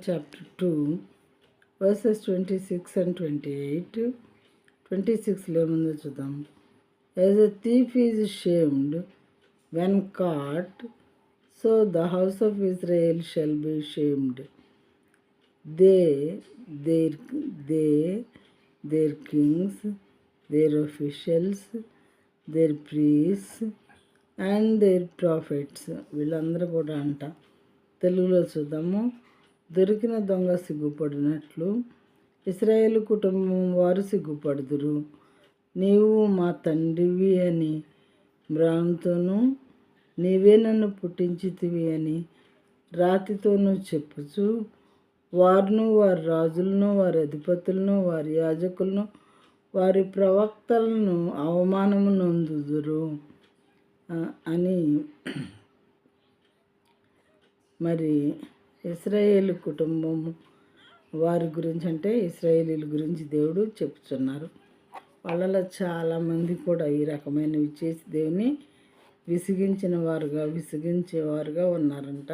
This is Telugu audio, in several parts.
chapter 2, verses 26 and 28. 26లో ఏముందో చూద్దాం. As a thief is shamed when caught, so the house of Israel shall be shamed. They, their kings, their officials, their priests, and there profits, వీళ్ళందరూ కూడా అంట. తెలుగులో చూద్దాము. దొరికిన దొంగ సిగ్గుపడినట్లు ఇశ్రాయేలు కుటుంబం వారు సిగ్గుపడుదురు. నీవు మా తండ్రివి అని మ్రాన్తోనూ, నీవే నన్ను పుట్టించితివి అని రాతితోనూ చెప్పుచు వారును, వారి రాజులను, వారి అధిపతులను, వారి యాజకులను, వారి ప్రవక్తలను అవమానము నొందుదురు అని. మరి ఇశ్రాయేలు కుటుంబం వారి గురించి, అంటే ఇశ్రాయేలీల గురించి దేవుడు చెప్తున్నారు. వాళ్ళలో చాలామంది కూడా ఈ రకమైనవి చేసి దేవుని విసిగించేవారుగా ఉన్నారంట.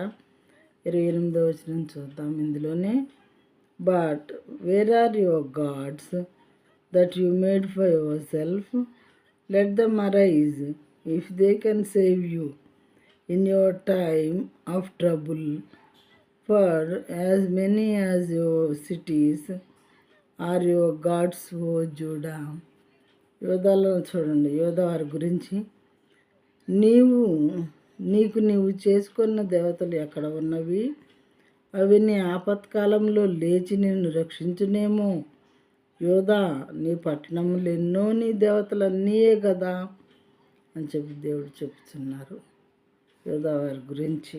28వ వచనం చూద్దాం. ఇందులోనే, but where are your gods that you made for yourself, let them arise if they can save you in your time of trouble. For as many as your cities are your gods, O Judah. యోధాలో చూడండి, యోధ వారి గురించి, నీవు చేసుకున్న దేవతలు ఎక్కడ ఉన్నవి? అవి నీ ఆపత్కాలంలో లేచి నిన్ను రక్షించునేమో. యోధా, నీ పట్టణములు ఎన్నో నీ దేవతలన్నీయే కదా అని చెప్పి దేవుడు చెప్తున్నారు యోధా వారి గురించి.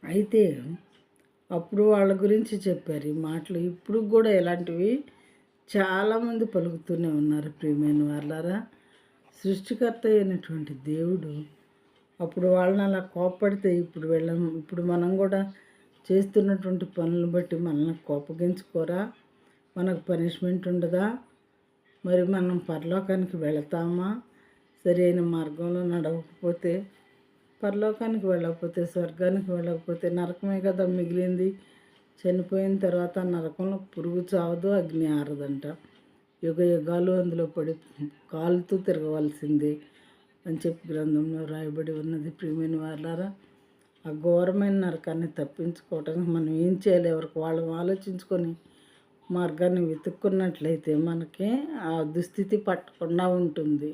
అయితే అప్పుడు వాళ్ళ గురించి చెప్పారు ఈ మాటలు. ఇప్పుడు కూడా ఇలాంటివి చాలామంది పలుకుతూనే ఉన్నారు. ప్రియమైన వాళ్ళారా, సృష్టికర్త అయినటువంటి దేవుడు అప్పుడు వాళ్ళని అలా కోప్పడితే ఇప్పుడు మనం కూడా చేస్తున్నటువంటి పనులను బట్టి మనల్ని కోపగించుకోరా? మనకు పనిష్మెంట్ ఉండదా? మరి మనం పరలోకానికి వెళతామా? సరైన మార్గంలో నడవకపోతే, పరలోకానికి వెళ్ళకపోతే, స్వర్గానికి వెళ్ళకపోతే నరకమే కదా మిగిలింది. చనిపోయిన తర్వాత నరకంలో పురుగు చావదు, అగ్ని ఆరదంట. యుగ యుగాలు అందులో పడి కాలుతూ తిరగవలసిందే అని చెప్పి గ్రంథంలో రాయబడి ఉన్నది. ప్రియమైన వాళ్ళారా, ఆ ఘోరమైన నరకాన్ని తప్పించుకోవటానికి మనం ఏం చేయాలి? ఎవరికి వాళ్ళు ఆలోచించుకొని మార్గాన్ని వెతుక్కున్నట్లయితే మనకి ఆ దుస్థితి పట్టకుండా ఉంటుంది.